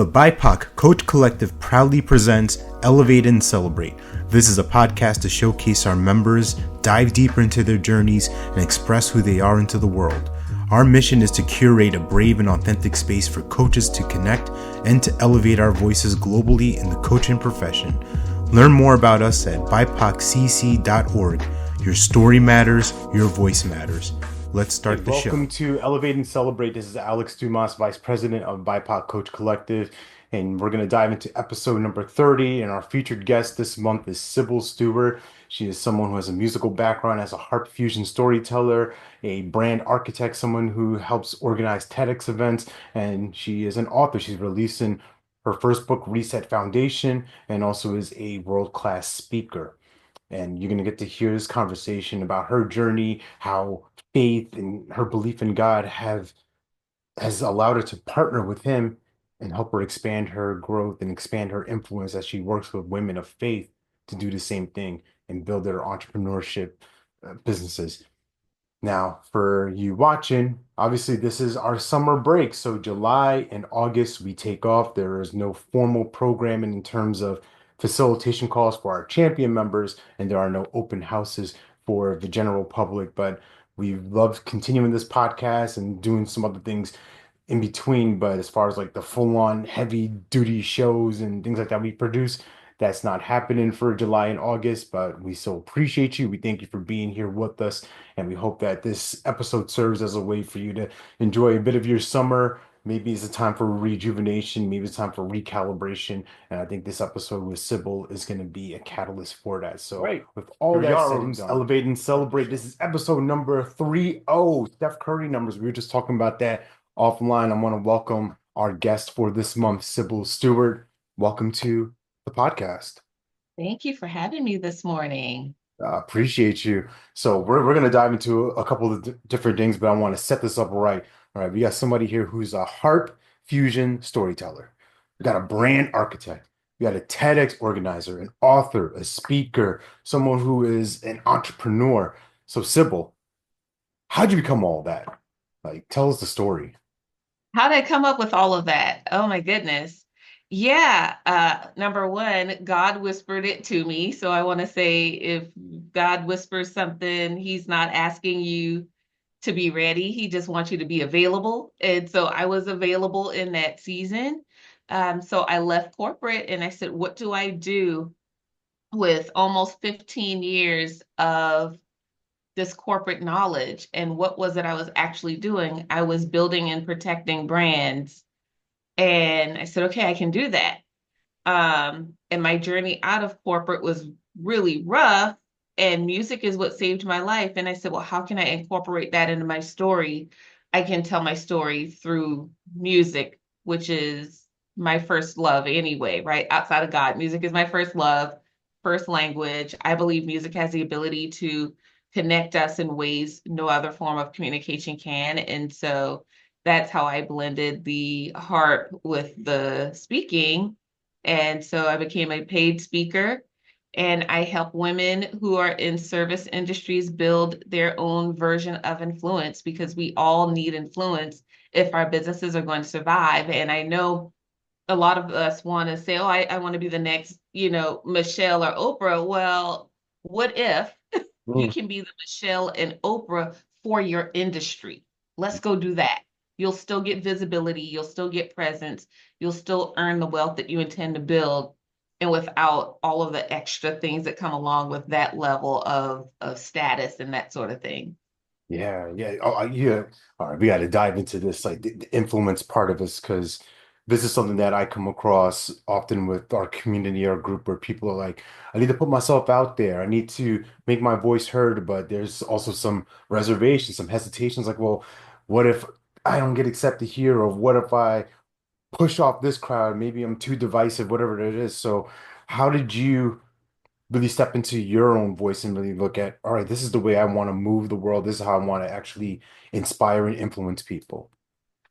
The BIPOC Coach Collective proudly presents Elevate and Celebrate. This is a podcast to showcase our members, dive deeper into their journeys, and express who they are into the world. Our mission is to curate a brave and authentic space for coaches to connect and to elevate our voices globally in the coaching profession. Learn more about us at bipoccc.org. Your story matters, your voice matters. Let's start the show. Welcome to Elevate and Celebrate. This is Alex Dumas, Vice President of BIPOC Coach Collective, and we're going to dive into episode number 30. And our featured guest this month is Sybil Stewart. She is someone who has a musical background as a harp fusion storyteller, a brand architect, someone who helps organize TEDx events, and she is an author. She's releasing her first book, Reset Foundation, and also is a world-class speaker. And you're going to get to hear this conversation about her journey, how faith and her belief in God has allowed her to partner with him and help her expand her growth and expand her influence as she works with women of faith to do the same thing and build their entrepreneurship businesses. Now, for you watching, obviously this is our summer break. So July and August, we take off. There is no formal programming in terms of facilitation calls for our champion members, and there are no open houses for the general public. But we love continuing this podcast and doing some other things in between. But as far as like the full-on heavy duty shows and things like that we produce, that's not happening for July and August, but we so appreciate you. We thank you for being here with us, and we hope that this episode serves as a way for you to enjoy a bit of your summer. Maybe it's a time for rejuvenation, maybe it's time for recalibration, and I think this episode with Sybil is going to be a catalyst for that. So, Right. with all Here we that are, said and done, Elevate and Celebrate. This is episode number 30. Steph Curry numbers. We were just talking about that offline. I want to welcome our guest for this month, Sybil Stewart. Welcome to the podcast. Thank you for having me this morning. Appreciate you. So we're going to dive into a couple of different things, but I want to set this up right. All right, we got somebody here who's a harp fusion storyteller. We got a brand architect. We got a TEDx organizer, an author, a speaker, someone who is an entrepreneur. So Sybil, how'd you become all that? Like, tell us the story. How did I come up with all of that? Oh my goodness. Yeah, number one, God whispered it to me. So I want to say if God whispers something, he's not asking you to be ready. He just wants you to be available. And so I was available in that season. So I left corporate and I said, what do I do with almost 15 years of this corporate knowledge? And what was it I was actually doing? I was building and protecting brands. And I said, okay, I can do that. And my journey out of corporate was really rough, and music is what saved my life. And I said, well, how can I incorporate that into my story? I can tell my story through music, which is my first love anyway, right? Outside of God, music is my first love, first language. I believe music has the ability to connect us in ways no other form of communication can. And so that's how I blended the harp with the speaking. And so I became a paid speaker, and I help women who are in service industries build their own version of influence, because we all need influence if our businesses are going to survive. And I know a lot of us want to say, oh, I want to be the next, Michelle or Oprah. Well, what if you can be the Michelle and Oprah for your industry? Let's go do that. You'll still get visibility, you'll still get presence, you'll still earn the wealth that you intend to build, and without all of the extra things that come along with that level of status and that sort of thing. Yeah, yeah. Oh, yeah. All right, we got to dive into this, like the influence part of this, because this is something that I come across often with our community or group where people are like, I need to put myself out there. I need to make my voice heard, but there's also some reservations, some hesitations, like, well, what if I don't get accepted here? Or what if I push off this crowd? Maybe I'm too divisive, whatever it is. So how did you really step into your own voice and really look at, all right, this is the way I want to move the world. This is how I want to actually inspire and influence people.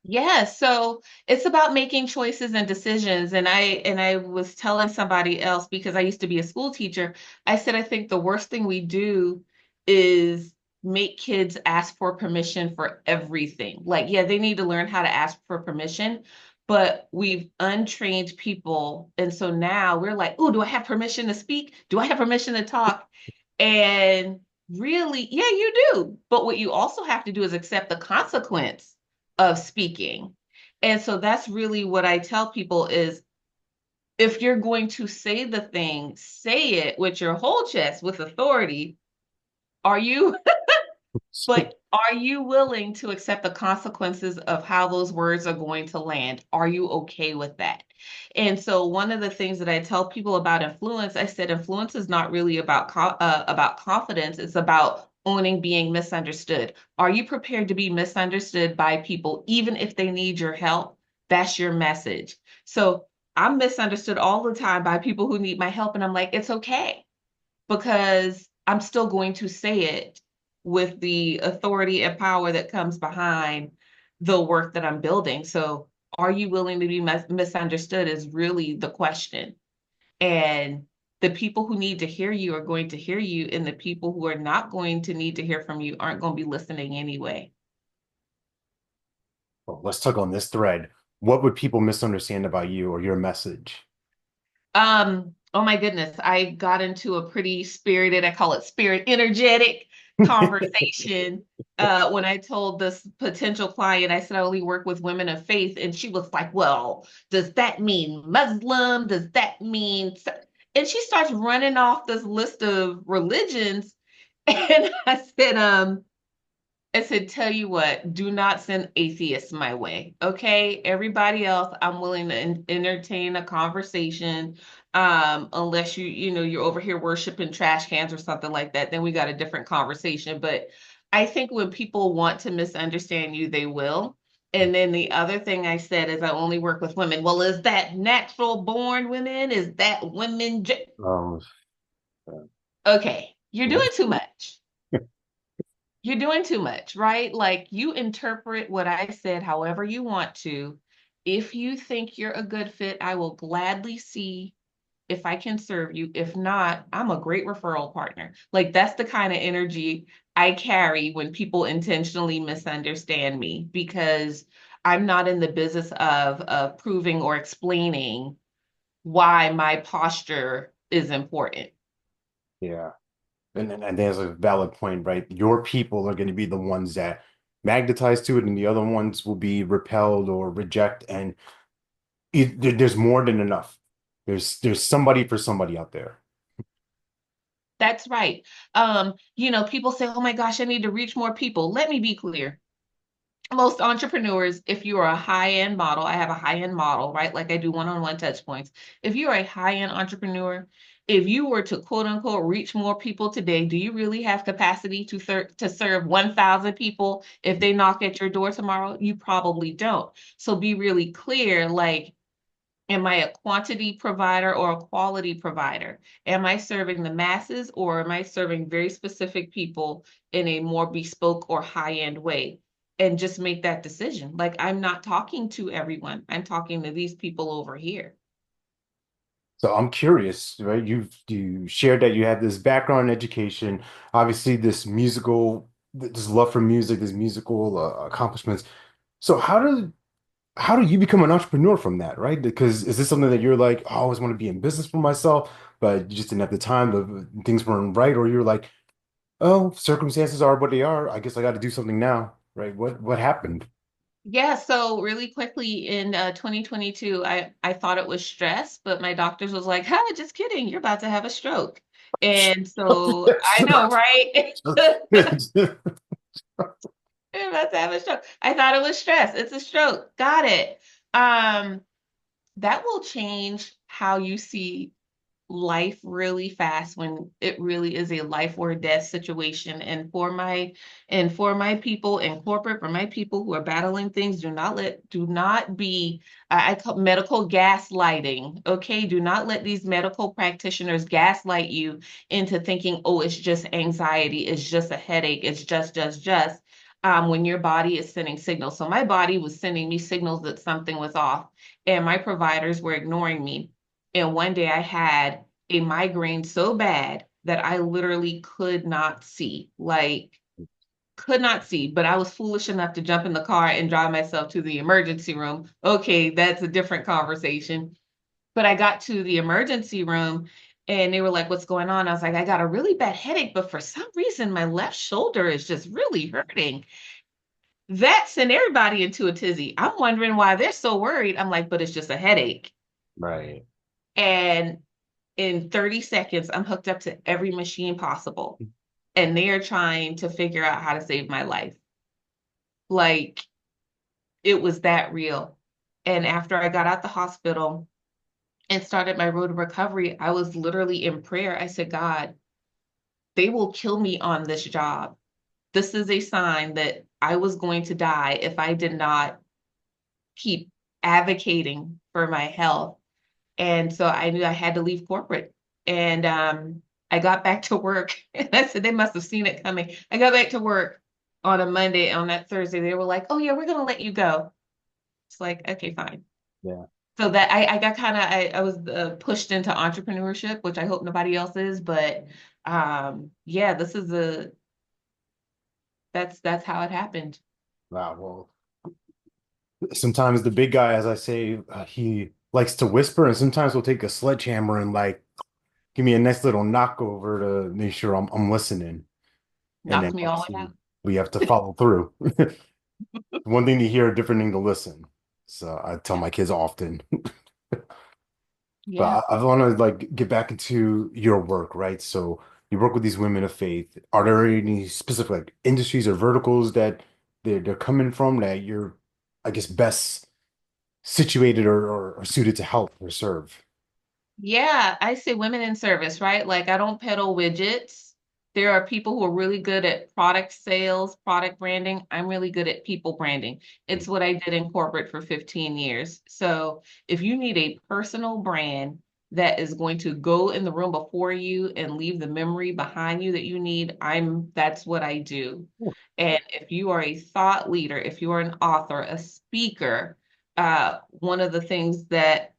Yeah, so it's about making choices and decisions. And I was telling somebody else, because I used to be a school teacher, I said, I think the worst thing we do is make kids ask for permission for everything. Like, yeah, they need to learn how to ask for permission, but we've untrained people. And so now we're like, oh, do I have permission to speak? Do I have permission to talk? And really, yeah, you do. But what you also have to do is accept the consequence of speaking. And so that's really what I tell people is if you're going to say the thing, say it with your whole chest, with authority. Are you But are you willing to accept the consequences of how those words are going to land? Are you okay with that? And so one of the things that I tell people about influence, I said influence is not really about confidence. It's about owning being misunderstood. Are you prepared to be misunderstood by people, even if they need your help? That's your message. So I'm misunderstood all the time by people who need my help, and I'm like, it's okay because I'm still going to say it with the authority and power that comes behind the work that I'm building. So, are you willing to be misunderstood is really the question. And the people who need to hear you are going to hear you, and the people who are not going to need to hear from you aren't going to be listening anyway. Well, let's talk on this thread. What would people misunderstand about you or your message? Oh my goodness, I got into a pretty spirited, I call it spirit energetic conversation when I told this potential client, I said I only work with women of faith, and she was like, "Well, does that mean Muslim? Does that mean?" And she starts running off this list of religions, and I said, tell you what, do not send atheists my way. Okay. Everybody else, I'm willing to entertain a conversation. Unless you're over here worshiping trash cans or something like that, then we got a different conversation. But I think when people want to misunderstand you, they will. And then the other thing I said is I only work with women. Well, is that natural born women? Is that women? Um, Okay, you're doing too much. You're doing too much, right? Like you interpret what I said however you want to. If you think you're a good fit, I will gladly see if I can serve you. If not, I'm a great referral partner. Like that's the kind of energy I carry when people intentionally misunderstand me because I'm not in the business of proving or explaining why my posture is important. yeah. And there's a valid point, right? Your people are going to be the ones that magnetize to it, and the other ones will be repelled or reject. And there's more than enough. There's somebody for somebody out there. That's right. People say, oh my gosh, I need to reach more people. Let me be clear. Most entrepreneurs, if you are a high-end model, I have a high-end model, right? Like I do one-on-one touch points. If you're a high-end entrepreneur, if you were to quote unquote reach more people today, do you really have capacity to serve 1,000 people if they knock at your door tomorrow? You probably don't. So be really clear, like am I a quantity provider or a quality provider? Am I serving the masses or am I serving very specific people in a more bespoke or high-end way? And just make that decision. Like I'm not talking to everyone. I'm talking to these people over here. So I'm curious, right? You shared that you have this background in education, obviously this love for music, this musical accomplishments. So how do you become an entrepreneur from that, right? Because is this something that you're like, oh, I always want to be in business for myself, but you just didn't have the time, things weren't right, or you're like, oh, circumstances are what they are. I guess I got to do something now, right? What happened? Yeah, so really quickly in 2022, I thought it was stress, but my doctors was like, "Huh, just kidding, you're about to have a stroke." And so I know, right? You're about to have a stroke. I thought it was stress. It's a stroke. Got it. Um, that will change how you see life really fast when it really is a life or death situation. And for my people in corporate, for my people who are battling things, do not be I call medical gaslighting. Okay, do not let these medical practitioners gaslight you into thinking, oh, it's just anxiety, it's just a headache, it's just. When your body is sending signals. So my body was sending me signals that something was off, and my providers were ignoring me. And one day I had a migraine so bad that I literally could not see. Like could not see, but I was foolish enough to jump in the car and drive myself to the emergency room. Okay, that's a different conversation. But I got to the emergency room and they were like, "What's going on?" I was like, "I got a really bad headache, but for some reason, my left shoulder is just really hurting." That sent everybody into a tizzy. I'm wondering why they're so worried. I'm like, "But it's just a headache." Right. And in 30 seconds, I'm hooked up to every machine possible. And they are trying to figure out how to save my life. Like, it was that real. And after I got out the hospital and started my road to recovery, I was literally in prayer. I said, "God, they will kill me on this job. This is a sign that I was going to die if I did not keep advocating for my health." And so I knew I had to leave corporate. And I got back to work. And I said, they must have seen it coming. I got back to work on a Monday. On that Thursday, they were like, "Oh, yeah, we're going to let you go." It's like, okay, fine. Yeah. So that I got kind of, I was pushed into entrepreneurship, which I hope nobody else is. But yeah, this is that's how it happened. Wow. Well, sometimes the big guy, as I say, he likes to whisper, and sometimes we'll take a sledgehammer and like give me a nice little knock over to make sure I'm listening. And Knocked then me all the way obviously out. we have to follow through. One thing to hear, a different thing to listen. So I tell Yeah. my kids often. Yeah. But I want to like get back into your work, right? So you work with these women of faith. Are there any specific like industries or verticals that they're coming from that you're, I guess, best situated or suited to help or serve? Yeah, I say women in service, right? Like I don't peddle widgets. There are people who are really good at product sales, product branding. I'm really good at people branding. It's what I did in corporate for 15 years. So if you need a personal brand that is going to go in the room before you and leave the memory behind you that you need, that's what I do. And if you are a thought leader, if you are an author, a speaker, one of the things that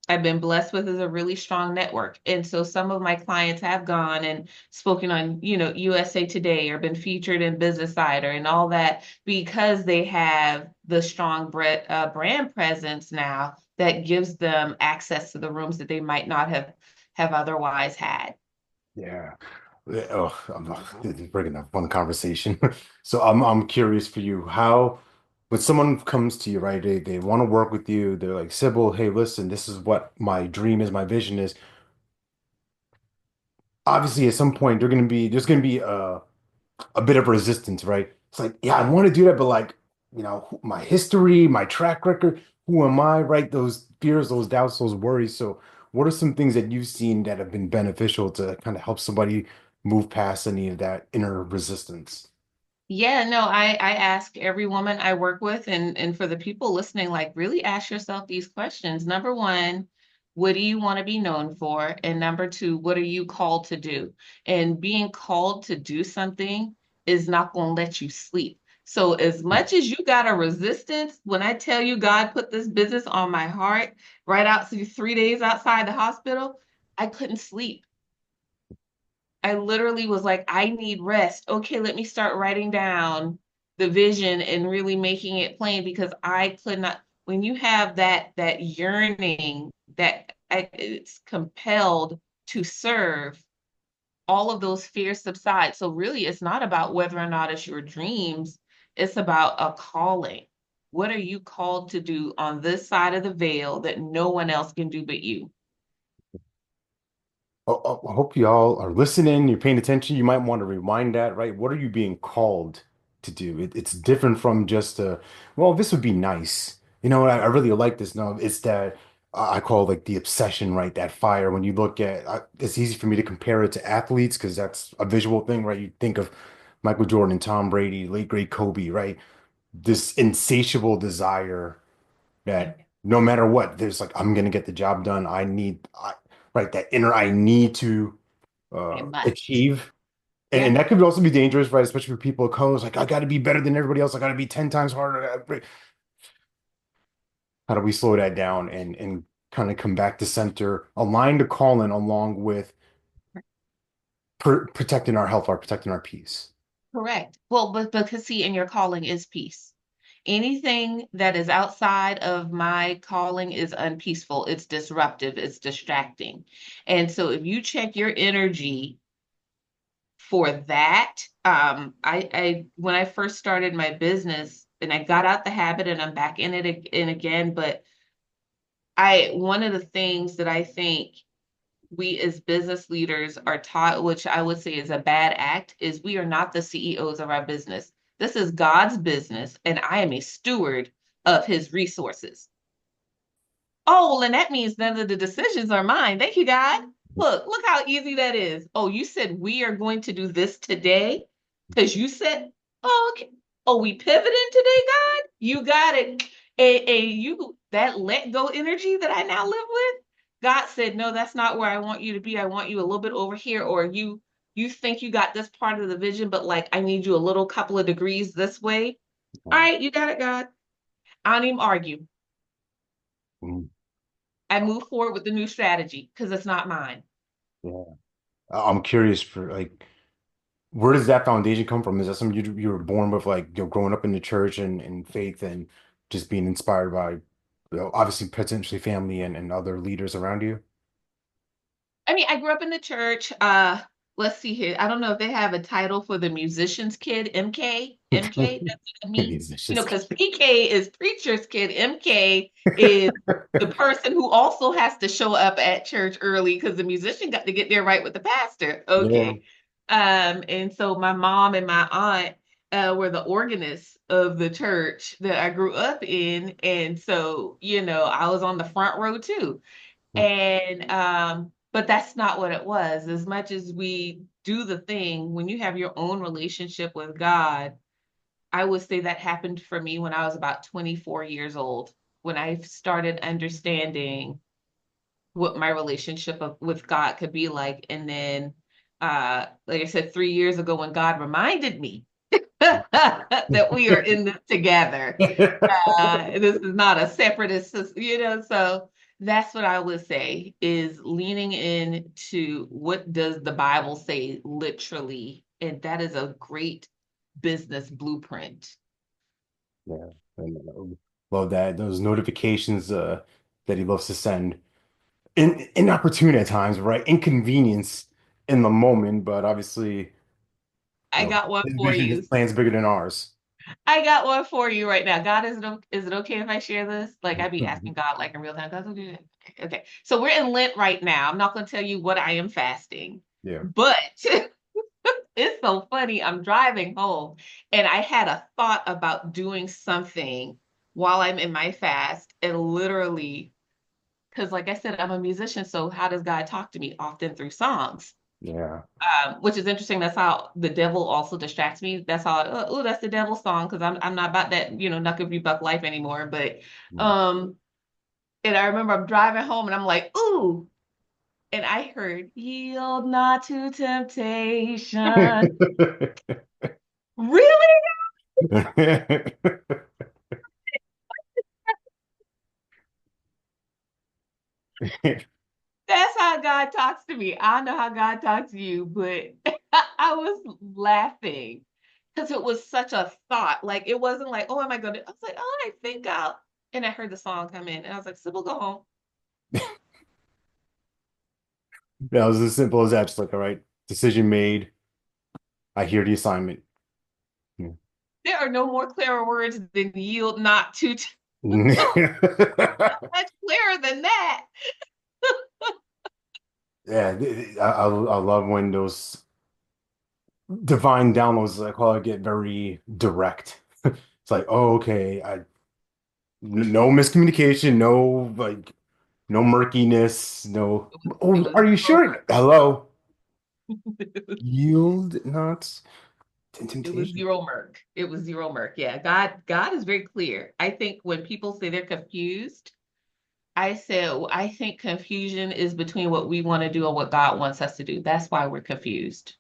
I've been blessed with is a really strong network. And so some of my clients have gone and spoken on, USA Today or been featured in Business Insider and all that because they have the strong brand presence now that gives them access to the rooms that they might not have otherwise had. Yeah. Oh, this is bringing up one conversation. So I'm curious for you, how when someone comes to you, right, they want to work with you, they're like, Sybil, hey, listen, this is what my dream is, my vision is. Obviously, at some point, there's gonna be a bit of resistance, right? It's like, yeah, I want to do that, but like, my history, my track record, who am I, right? Those fears, those doubts, those worries. So, what are some things that you've seen that have been beneficial to kind of help somebody move past any of that inner resistance? Yeah, no, I ask every woman I work with, and for the people listening, like really ask yourself these questions. Number one, what do you want to be known for? And number two, what are you called to do? And being called to do something is not going to let you sleep. So as much as you got a resistance, when I tell you God put this business on my heart right out to 3 days outside the hospital, I couldn't sleep. I literally was like, I need rest. Okay, let me start writing down the vision and really making it plain because I could not, when you have that yearning it's compelled to serve, all of those fears subside. So really it's not about whether or not it's your dreams, it's about a calling. What are you called to do on this side of the veil that no one else can do but you? I hope you all are listening, you're paying attention. You might want to rewind that, right? What are you being called to do? It's different from just well, this would be nice. You know what? I really like this. No, it's that I call like the obsession, right? That fire. When you look at, it's easy for me to compare it to athletes because that's a visual thing, right? You think of Michael Jordan, Tom Brady, late great Kobe, right? This insatiable desire Yeah, that no matter what, there's like, I'm gonna get the job done. Right, that inner I need to I must. achieve. And Yeah. that could also be dangerous, right? Especially for people of color. It's like, I got to be better than everybody else. I got to be 10 times harder. How do we slow that down and kind of come back to center, align to calling along with protecting our health, protecting our peace? Correct. Well, but because see, in your calling is peace. Anything that is outside of my calling is unpeaceful, it's disruptive, it's distracting. And so if you check your energy for that, I when I first started my business and I got out the habit and I'm back in it again, but I one of the things that I think we as business leaders are taught, which I would say is a bad act, is we are not the CEOs of our business. This is God's business, and I am a steward of his resources. Oh, well, and that means none of the decisions are mine. Thank you, God. Look how easy that is. Oh, you said we are going to do this today because you said, oh, okay. Oh, we pivoting today, God. You got it. And you that let go energy that I now live with. God said, no, that's not where I want you to be. I want you a little bit over here, or you think you got this part of the vision, but like I need you a little couple of degrees this way. All right, you got it, God. I don't even argue. Mm, I move forward with the new strategy because it's not mine. yeah. I'm curious for like, where does that foundation come from? Is that something you were born with, like, growing up in the church and faith and just being inspired by, obviously potentially family and other leaders around you? I mean, I grew up in the church. Let's see here. I don't know if they have a title for the musician's kid, MK. MK, that's me. It's You know, just because PK is preacher's kid. MK is the person who also has to show up at church early because the musician got to get there right with the pastor. yeah. Okay. And so my mom and my aunt were the organists of the church that I grew up in. And so, I was on the front row too. And but that's not what it was. As much as we do the thing, when you have your own relationship with God, I would say that happened for me when I was about 24 years old, when I started understanding what my relationship with God could be like. And then like I said, 3 years ago when God reminded me that we are in this together. This is not a separatist, so that's what I would say is leaning into what does the Bible say literally, and that is a great business blueprint. Yeah. And love that. Those notifications that he loves to send. Inopportune at times, right? Inconvenience in the moment, but obviously, I got one his for vision, his you. plan's bigger than ours. I got one for you right now. God, is it okay if I share this? Like I'd be asking God like in real time. God's okay. Okay. So we're in Lent right now. I'm not going to tell you what I am fasting, Yeah. but it's so funny. I'm driving home and I had a thought about doing something while I'm in my fast. And literally, because like I said, I'm a musician. So how does God talk to me? Often through songs. Yeah. Which is interesting. That's how the devil also distracts me. That's how, oh, that's the devil's song because I'm not about that, knuckle buck life anymore. But, Mm. um, and I remember I'm driving home and I'm like, ooh, and I heard, yield not to temptation. Really? That's how God talks to me. I know how God talks to you, but I was laughing because it was such a thought. Like it wasn't like, oh, am I going to? I was like, oh, I think I'll. And I heard the song come in, and I was like, Sybil, go home. That was as simple as that. Just like, all right, decision made. I hear the assignment. Yeah. There are no more clearer words than yield not to. Much clearer than that. Yeah, I love when those divine downloads, I call it, get very direct. It's like, oh, okay, no miscommunication, no like, no murkiness, no. It Oh, was are you zero sure? Hello, yield not to It was temptation. zero murk. It was zero murk. Yeah, God is very clear. I think when people say they're confused, I think confusion is between what we want to do and what God wants us to do. That's why we're confused.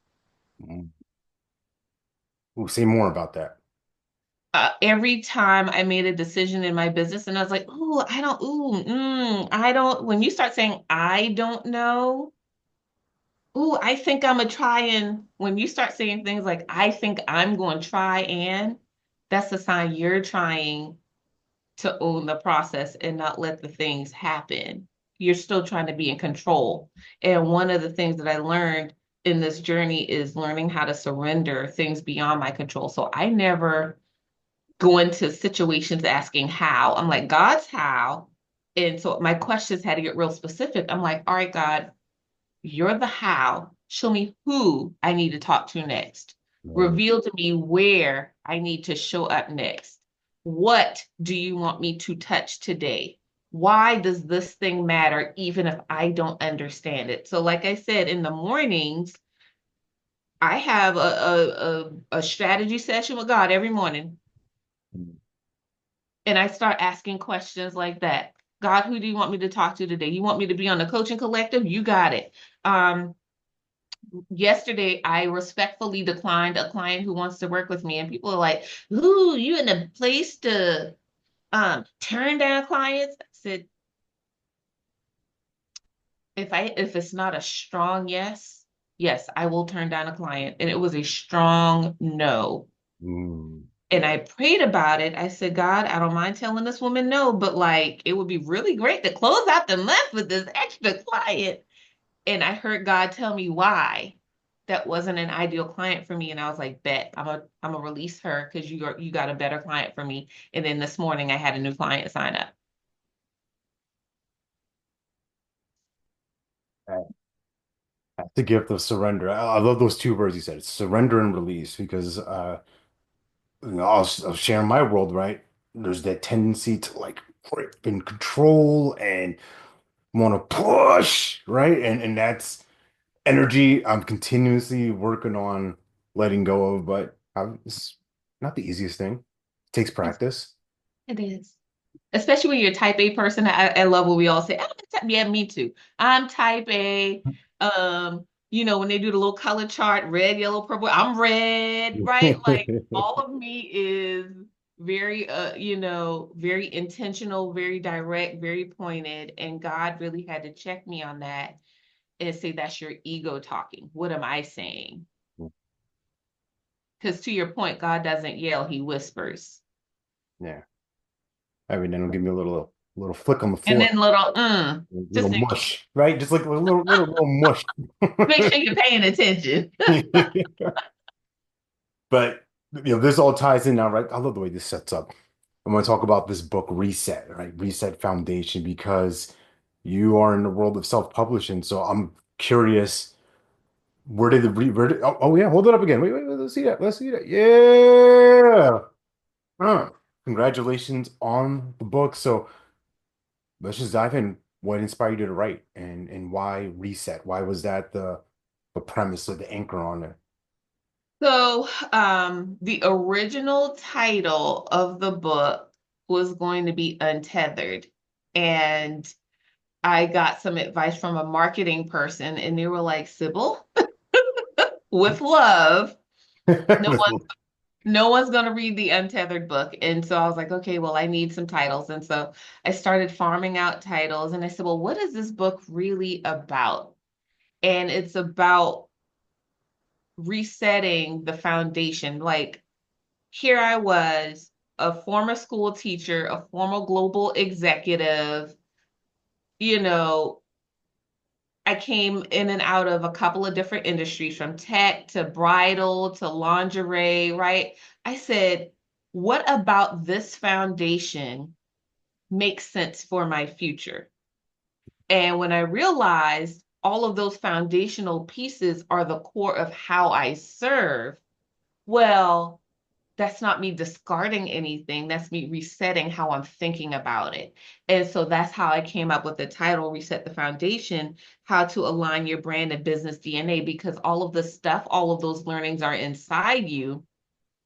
Mm. We'll say more about that. Every time I made a decision in my business and I was like, oh, I don't, when you start saying, I don't know, ooh, I think I'm gonna try, and when you start saying things like, I think I'm going to try, and that's a sign you're trying to own the process and not let the things happen. You're still trying to be in control. And one of the things that I learned in this journey is learning how to surrender things beyond my control. So I never go into situations asking how. I'm like, God's how. And so my questions had to get real specific. I'm like, all right, God, you're the how. Show me who I need to talk to next. Right. Reveal to me where I need to show up next. What do you want me to touch today? Why does this thing matter, even if I don't understand it? So, like I said, in the mornings, I have a strategy session with God every morning. And I start asking questions like that. God, who do you want me to talk to today? You want me to be on the coaching collective? You got it. Yesterday I respectfully declined a client who wants to work with me, and people are like, ooh, you in a place to turn down clients? I said, if it's not a strong yes, yes, I will turn down a client. And it was a strong no. Mm. And I prayed about it. I said, God, I don't mind telling this woman no, but like it would be really great to close out the month with this extra client. And I heard God tell me why that wasn't an ideal client for me. And I was like, bet I'm gonna release her because you got a better client for me. And then this morning I had a new client sign up. That's the gift of surrender. I love those two words you said. It's surrender and release because I'll share my world, right? There's that tendency to like grip and control and want to push, right? And that's energy I'm continuously working on letting go of, but it's not the easiest thing. It takes It's, practice. it is. Especially when you're a type A person. I love what we all say. Yeah, me too. I'm type A. When they do the little color chart, red, yellow, purple, I'm red, right? Like all of me is very very intentional, very direct, very pointed. And God really had to check me on that and say, that's your ego talking. What am I saying? Because to your point, God doesn't yell, he whispers. Yeah. Every then it'll give me a little flick on the And then forehead, a little just mush, right? Just like a little mush. make sure you're paying attention. But this all ties in now, right? I love the way this sets up. I'm going to talk about this book, Reset, right? Reset Foundation, because you are in the world of self-publishing. So I'm curious, where did, yeah, hold it up again. Wait, let's see that. Let's see that. Yeah. Congratulations on the book. So let's just dive in. What inspired you to write and why Reset? Why was that the premise of the anchor on it? So, the original title of the book was going to be Untethered. And I got some advice from a marketing person, and they were like, Sybil, with love, no one, no one's going to read the Untethered book. And so I was like, okay, well, I need some titles. And so I started farming out titles, and I said, well, what is this book really about? And it's about resetting the foundation. Like, here I was, a former school teacher, a former global executive, you know, I came in and out of a couple of different industries from tech to bridal to lingerie, right? I said, what about this foundation makes sense for my future? And when I realized all of those foundational pieces are the core of how I serve, well, that's not me discarding anything. That's me resetting how I'm thinking about it. And so that's how I came up with the title, Reset the Foundation, how to align your brand and business DNA, because all of the stuff, all of those learnings are inside you.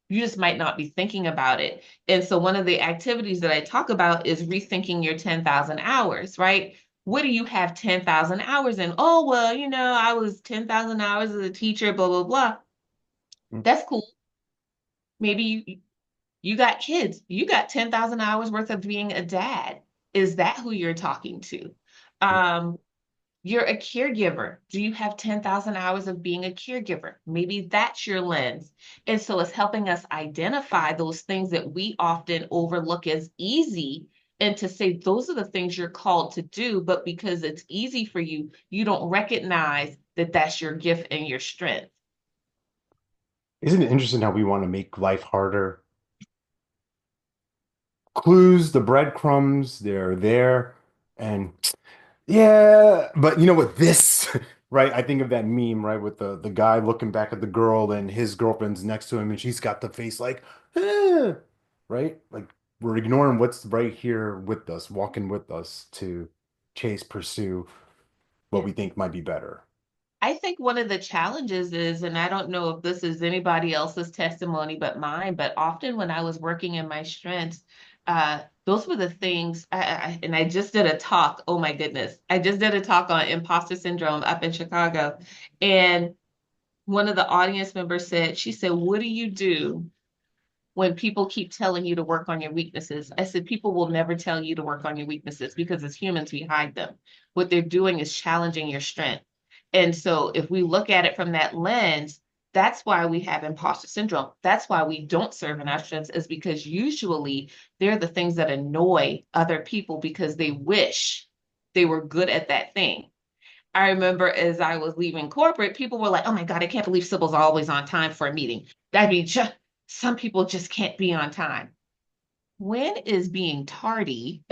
You just might not be thinking about it. And so one of the activities that I talk about is rethinking your 10,000 hours, right? What do you have 10,000 hours in? Oh, well, I was 10,000 hours as a teacher, blah, blah, blah. That's cool. Maybe you got kids. You got 10,000 hours worth of being a dad. Is that who you're talking to? Um, You're a caregiver. Do you have 10,000 hours of being a caregiver? Maybe that's your lens. And so it's helping us identify those things that we often overlook as easy and to say those are the things you're called to do, but because it's easy for you, you don't recognize that that's your gift and your strength. Isn't it interesting how we want to make life harder? Clues, the breadcrumbs, they're there. And yeah, but you know what? This, right? I think of that meme, right, with the guy looking back at the girl and his girlfriend's next to him, and she's got the face like, eh, right? Like we're ignoring what's right here with us, walking with us to chase, pursue what Yeah. we think might be better. I think one of the challenges is, and I don't know if this is anybody else's testimony but mine, but often when I was working in my strengths, those were the things. And I just did a talk. Oh my goodness. I just did a talk on imposter syndrome up in Chicago. And one of the audience members said, she said, what do you do when people keep telling you to work on your weaknesses? I said, people will never tell you to work on your weaknesses because as humans, we hide them. What they're doing is challenging your strength. And so if we look at it from that lens, that's why we have imposter syndrome. That's why we don't serve in our strengths, is because usually they're the things that annoy other people because they wish they were good at that thing. I remember as I was leaving corporate, people were like, oh my God, I can't believe Sybil's always on time for a meeting. I mean, just, some people just can't be on time. When is being tardy?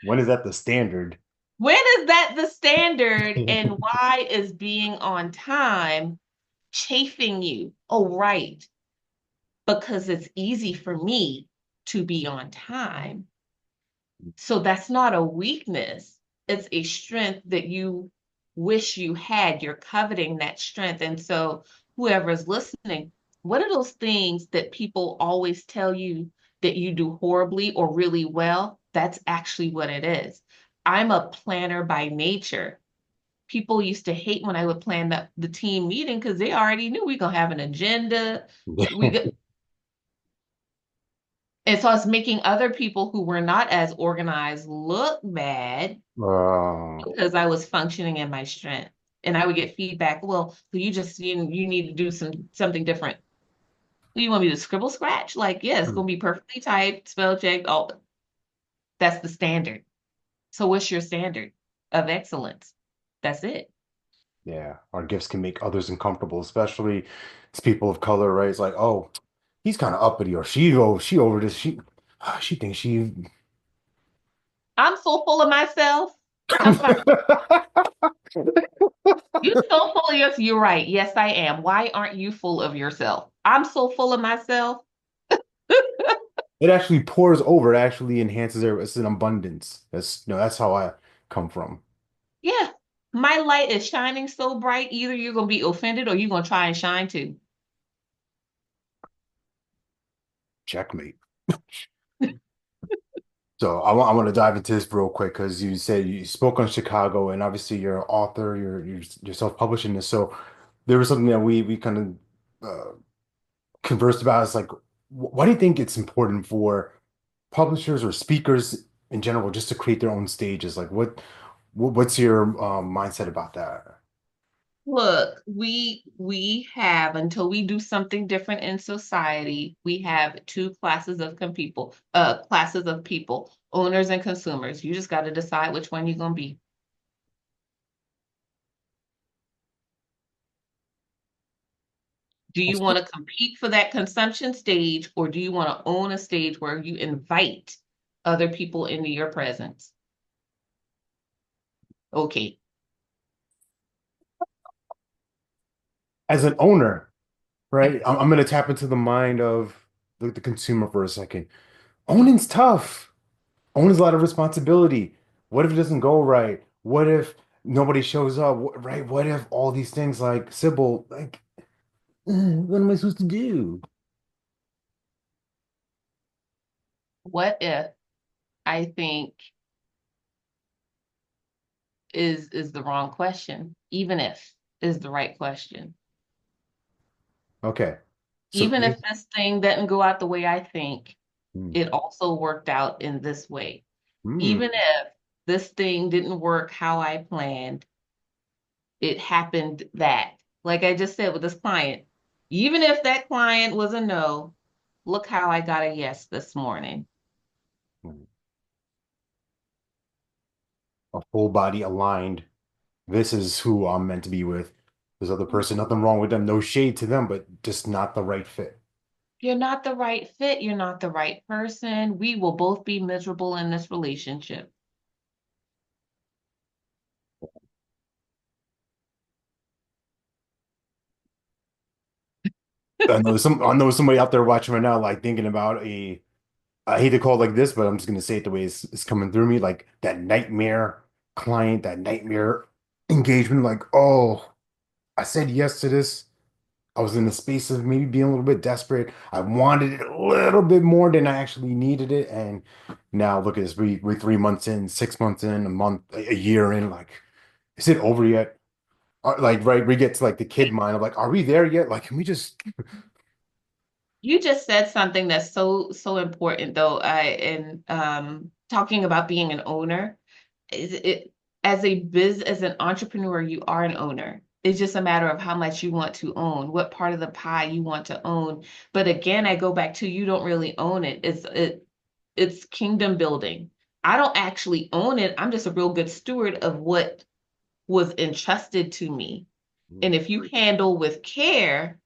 When is that the standard? When is that the standard? And why is being on time chafing you? Oh, right. Because it's easy for me to be on time. So that's not a weakness. It's a strength that you wish you had. You're coveting that strength. And so, whoever's listening, what are those things that people always tell you that you do horribly or really well? That's actually what it is. I'm a planner by nature. People used to hate when I would plan the team meeting because they already knew we're gonna have an agenda. We And so it's making other people who were not as organized look bad Uh, because I was functioning in my strength. And I would get feedback, well, so you need to do something different. You want me to scribble scratch? Like, yeah, it's gonna be perfectly typed, spell checked, all that's the standard. So what's your standard of excellence? That's it. yeah, our gifts can make others uncomfortable, especially it's people of color, right? It's like, oh, he's kind of uppity, or she over this, she thinks she. I'm so full of myself. Talk about you so full of yourself. You're right. Yes, I am. Why aren't you full of yourself? I'm so full of myself. It actually pours over. It actually enhances it. It's an abundance. That's how I come from. Yeah. My light is shining so bright, either you're gonna be offended or you're gonna try and shine too. Checkmate. So I want to dive into this real quick because you said you spoke on Chicago, and obviously you're an author. You're self-publishing this. So there was something that we kind of conversed about. It's like, why do you think it's important for publishers or speakers in general just to create their own stages? Like, what's your mindset about that? Look, we have until we do something different in society, we have two classes of people, owners and consumers. You just got to decide which one you're gonna be. Do you want to compete for that consumption stage, or do you want to own a stage where you invite other people into your presence? Okay. As an owner, right? I'm going to tap into the mind of the consumer for a second. Owning's tough. Owning's a lot of responsibility. What if it doesn't go right? What if nobody shows up? Right? What if all these things like Sybil, like, what am I supposed to do? What if, I think, is the wrong question. Even if is the right question. Okay. So, Even if this thing doesn't go out the way I think, hmm, it also worked out in this way. hmm, Even if this thing didn't work how I planned. It happened that, like I just said with this client, even if that client was a no, look how I got a yes this morning. A full body aligned. This is who I'm meant to be with. This other person, Mhm. nothing wrong with them, no shade to them, but just not the right fit. You're not the right fit. You're not the right person. We will both be miserable in this relationship. I know somebody out there watching right now, like thinking about I hate to call it like this, but I'm just gonna say it the way it's coming through me, like that nightmare client, that nightmare engagement, like, oh, I said yes to this. I was in the space of maybe being a little bit desperate. I wanted it a little bit more than I actually needed it. And now look at this. We're 3 months in, 6 months in, a month, a year in. Like, is it over yet? Like, right, we get to like the kid mind of like, are we there yet? Like, can we just You just said something that's so important though. In talking about being an owner, is it as an entrepreneur, you are an owner. It's just a matter of how much you want to own, what part of the pie you want to own. But again, I go back to you don't really own it. It's kingdom building. I don't actually own it. I'm just a real good steward of what was entrusted to me. And if you handle with care,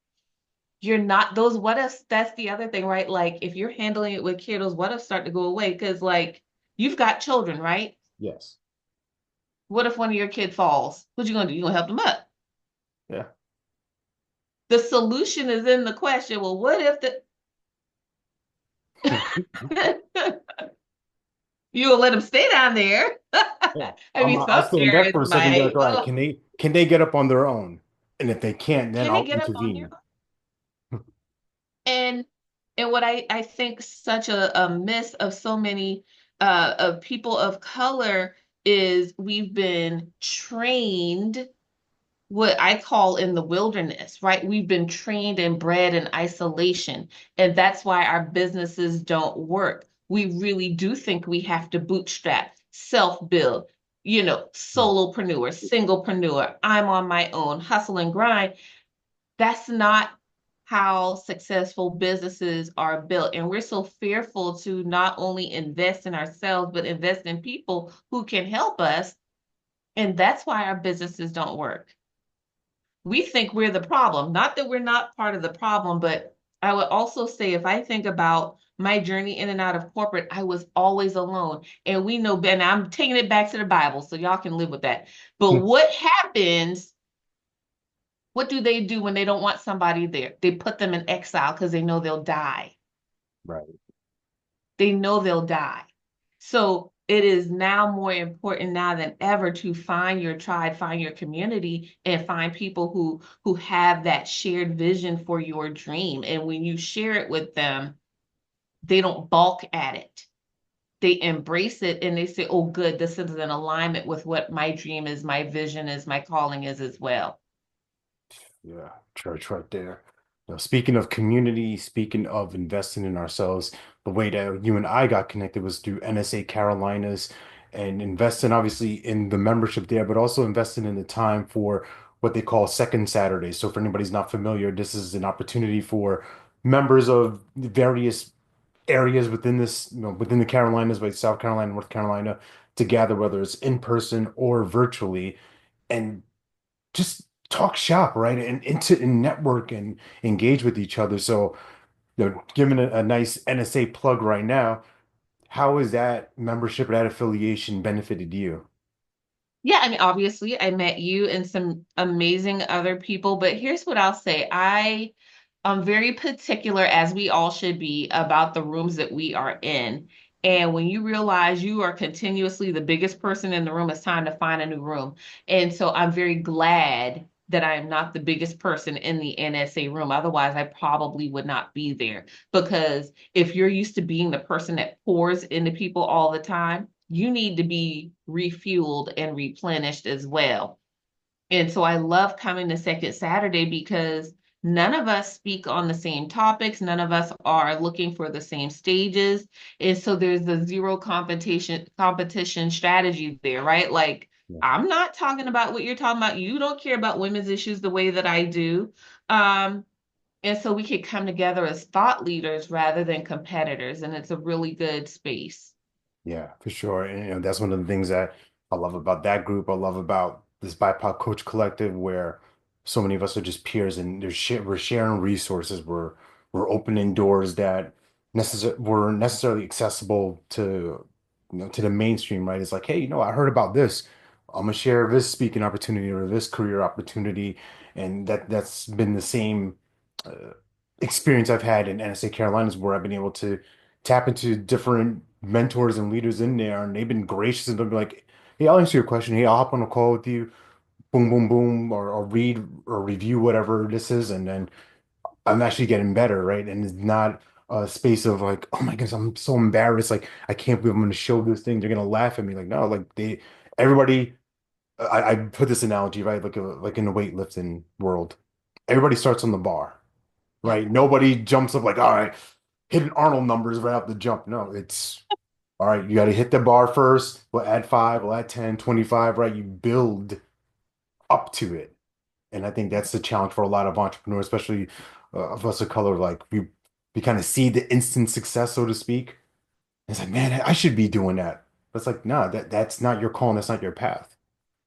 you're not those what ifs. That's the other thing, right? Like if you're handling it with care, those what ifs start to go away because like you've got children, right? yes. What if one of your kid falls? What you gonna do? You gonna help them up? Yeah. The solution is in the question. Well, what if the you will let them stay down there? Yeah. I mean, I'll some stay in debt for parents a second, be like, might. all right, Oh, can they get up on their own? And if they can't, then can they I'll get up on their intervene. and and what I think such a miss of so many of people of color is we've been trained what I call in the wilderness, right? We've been trained and bred in isolation, and that's why our businesses don't work. We really do think we have to bootstrap, self-build, solopreneur, singlepreneur, I'm on my own, hustle and grind. That's not how successful businesses are built. And we're so fearful to not only invest in ourselves, but invest in people who can help us. And that's why our businesses don't work. We think we're the problem. Not that we're not part of the problem, but I would also say if I think about my journey in and out of corporate, I was always alone. And we know, Ben, I'm taking it back to the Bible, so y'all can live with that. But what happens what do they do when they don't want somebody there? They put them in exile because they know they'll die. Right. They know they'll die. So it is now more important now than ever to find your tribe, find your community, and find people who have that shared vision for your dream. And when you share it with them, they don't balk at it. They embrace it and they say, "Oh, good, this is in alignment with what my dream is, my vision is, my calling is as well." Yeah, church right there. Speaking of community, speaking of investing in ourselves, the way that you and I got connected was through NSA Carolinas and investing obviously in the membership there, but also investing in the time for what they call second Saturdays. So for anybody's not familiar, this is an opportunity for members of the various areas within this, within the Carolinas, like South Carolina, North Carolina, to gather, whether it's in person or virtually, and just talk shop, right? And network and engage with each other. So, giving a nice NSA plug right now, how has that membership, that affiliation benefited you? Yeah, I mean, obviously, I met you and some amazing other people, but here's what I'll say. I'm very particular, as we all should be, about the rooms that we are in. And when you realize you are continuously the biggest person in the room, it's time to find a new room. And so I'm very glad that I am not the biggest person in the NSA room. Otherwise, I probably would not be there. Because if you're used to being the person that pours into people all the time, you need to be refueled and replenished as well. And so I love coming to Second Saturday because None of us speak on the same topics. None of us are looking for the same stages. And so there's a zero competition strategy there, right? Like Yeah. I'm not talking about what you're talking about. You don't care about women's issues the way that I do. Um, and so we could come together as thought leaders rather than competitors. And it's a really good space. Yeah, for sure. And that's one of the things that I love about that group. I love about this BIPOC Coach Collective, where so many of us are just peers and we're sharing resources. We're opening doors that were necessarily accessible to to the mainstream, right? It's like, hey, I heard about this. I'm gonna share this speaking opportunity or this career opportunity, and that's been the same uh, experience I've had in NSA Carolinas, where I've been able to tap into different mentors and leaders in there, and they've been gracious and they'll be like, "Hey, I'll answer your question. Hey, I'll hop on a call with you. Boom, boom, boom, or read or review whatever this is," and then I'm actually getting better, right? And it's not a space of like, "Oh my goodness, I'm so embarrassed. Like, I can't believe I'm going to show this thing. They're going to laugh at me." Like, no, like everybody. I put this analogy, right? Like in the weightlifting world, everybody starts on the bar, Yep. right? Nobody jumps up like, all right, hitting Arnold numbers right off the jump. No, it's all right, you got to hit the bar first. We'll add five, we'll add 10, 25, right? You build up to it. And I think that's the challenge for a lot of entrepreneurs, especially of us of color. Like we kind of see the instant success, so to speak. It's like, man, I should be doing that. But it's like, no, that's not your call and that's not your path.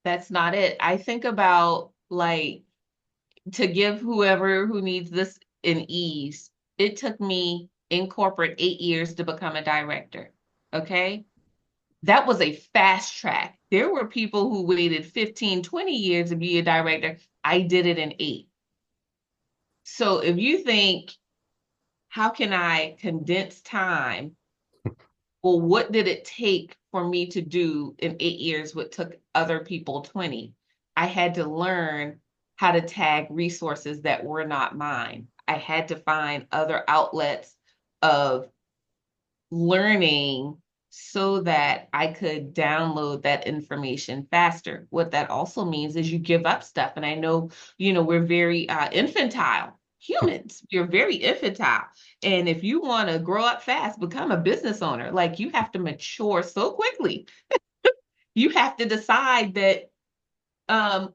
That's not it. I think about like to give whoever who needs this an ease. It took me in corporate 8 years to become a director. Okay. That was a fast track. There were people who waited 15, 20 years to be a director. I did it in 8. So if you think, how can I condense time? Well, what did it take for me to do in 8 years what took other people 20? I had to learn how to tag resources that were not mine. I had to find other outlets of learning so that I could download that information faster. What that also means is you give up stuff. And I know, we're very infantile humans. You're very infantile. And if you want to grow up fast, become a business owner, like you have to mature so quickly. You have to decide that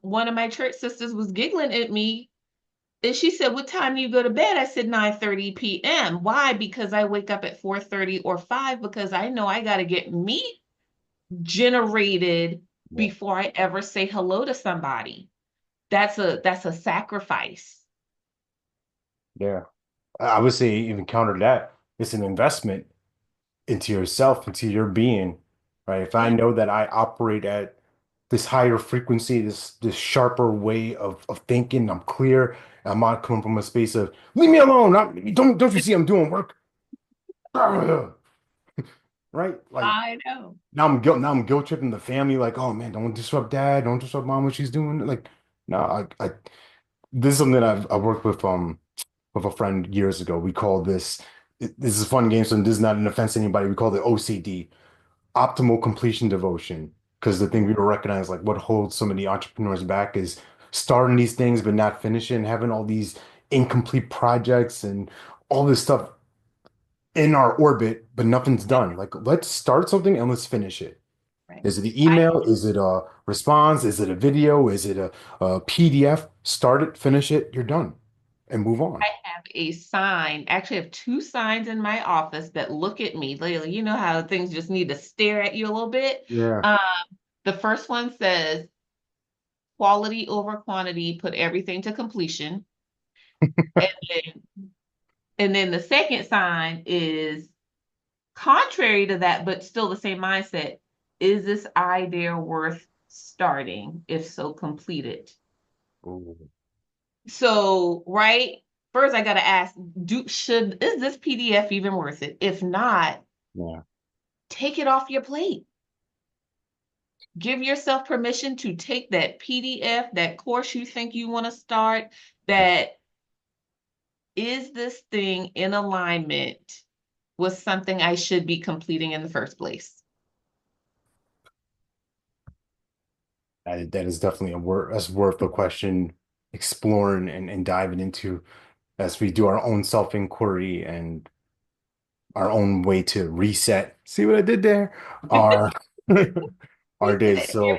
one of my church sisters was giggling at me and she said, "What time do you go to bed?" I said, 9:30 p.m. Why? Because I wake up at 4:30 or 5 because I know I got to get me generated Yeah. before I ever say hello to somebody. That's a sacrifice. Yeah. I would say even counter that. It's an investment into yourself, into your being, right? If I Yeah. know that I operate at this higher frequency, this sharper way of thinking, I'm clear, I'm not coming from a space of leave me alone. Don't you see I'm doing work? Right? Like I know. now I'm guilt tripping the family, like, oh man, don't disrupt dad, don't disrupt mom what she's doing. Like, no, I this is something that I worked with a friend years ago. We call this is a fun game, so this is not an offense to anybody. We call it OCD, optimal completion devotion. Because the thing we were recognizing, like what holds so many entrepreneurs back is starting these things but not finishing, having all these incomplete projects and all this stuff in our orbit, but nothing's done. Like, let's start something and let's finish it. Right. Is it the I email? Is it a response? Is it a video? Is it a PDF? Start it, finish it, you're done, and move on. I have a sign. Actually, I have 2 signs in my office that look at me. Lately, you know how things just need to stare at you a little bit. Yeah. Um, the first one says quality over quantity, put everything to completion. And then the second sign is contrary to that, but still the same mindset. Is this idea worth starting? If so, complete it. Ooh, So, right, first I gotta ask, is this PDF even worth it? If not, yeah. take it off your plate. Give yourself permission to take that PDF, that course you think you want to start, that is this thing in alignment with something I should be completing in the first place? That is definitely a word that's worth a question exploring and diving into as we do our own self-inquiry and our own way to reset. See what I did there? Our our You did days. it. You're So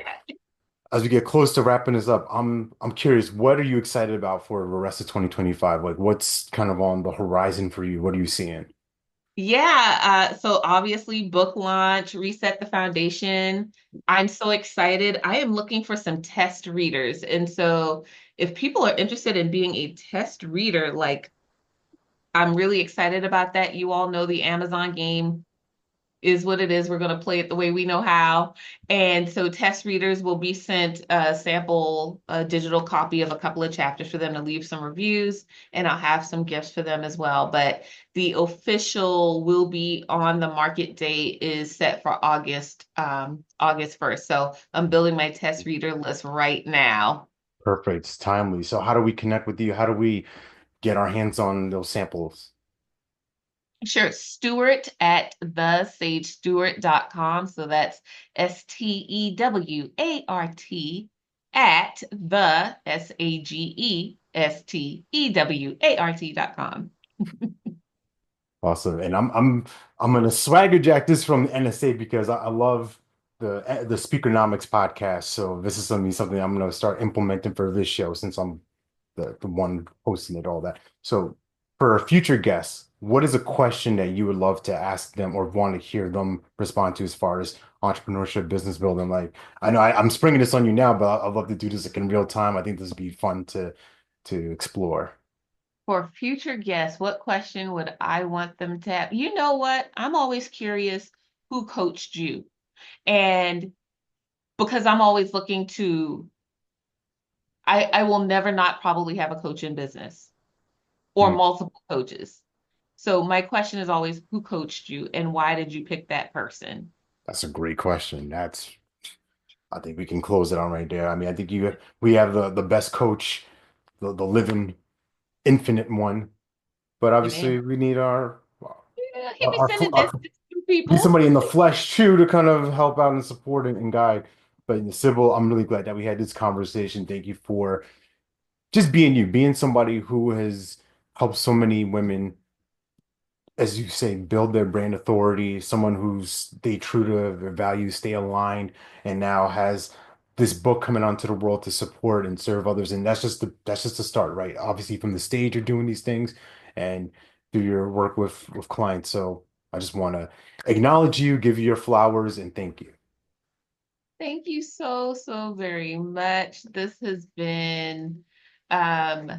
as we get close to wrapping this up, I'm curious, what are you excited about for the rest of 2025? Like what's kind of on the horizon for you? What are you seeing? Yeah, so obviously book launch, reset the foundation. I'm so excited. I am looking for some test readers. And so if people are interested in being a test reader, like I'm really excited about that. You all know the Amazon game is what it is. We're going to play it the way we know how. And so test readers will be sent a sample, a digital copy of a couple of chapters for them to leave some reviews, and I'll have some gifts for them as well. But the official will be on the market date is set for August 1st. So I'm building my test reader list right now. Perfect. It's timely. So how do we connect with you? How do we get our hands on those samples? Sure, Stewart at thesagestewart.com. So that's Stewart at the SAGESTEWART.com. Awesome. And I'm gonna swagger jack this from the NSA because I love the Speakernomics podcast. So this is something I'm gonna start implementing for this show since I'm the one hosting it, all that. So for our future guests, what is a question that you would love to ask them or want to hear them respond to as far as entrepreneurship, business building? Like I know I'm springing this on you now, but I'd love to do this like in real time. I think this would be fun to explore. For future guests, what question would I want them to have? You know what? I'm always curious who coached you. And because I'm always looking to, I will never not probably have a coach in business or Hmm, multiple coaches. So my question is always who coached you and why did you pick that person? that's a great question. I think we can close it on right there. I mean, I think we have the best coach, the living infinite one, but obviously Amen. we need Yeah, he'll be our, sending this our to need people. somebody in the flesh too to kind of help out and support and guide. But Sybil, I'm really glad that we had this conversation. Thank you for just being you, being somebody who has helped so many women, as you say, build their brand authority, someone who's stay true to their values, stay aligned, and now has this book coming onto the world to support and serve others. And that's just the start, right? Obviously, from the stage, you're doing these things and through your work with clients. So I just want to acknowledge you, give you your flowers, and thank you. Thank you so, so very much. Um,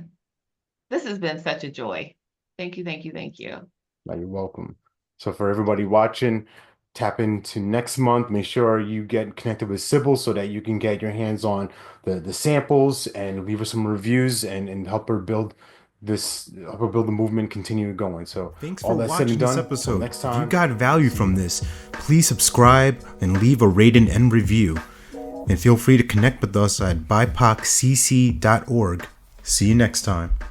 this has been such a joy. Thank you, thank you, thank you. Now you're welcome. So for everybody watching, tap into next month. Make sure you get connected with Sybil so that you can get your hands on the samples and leave her some reviews and help her build the movement, continue going. So Thanks all for that's said and watching this done, till episode. next If you time. got value from this, please subscribe and leave a rating and review. And feel free to connect with us at bipoccc.org. See you next time.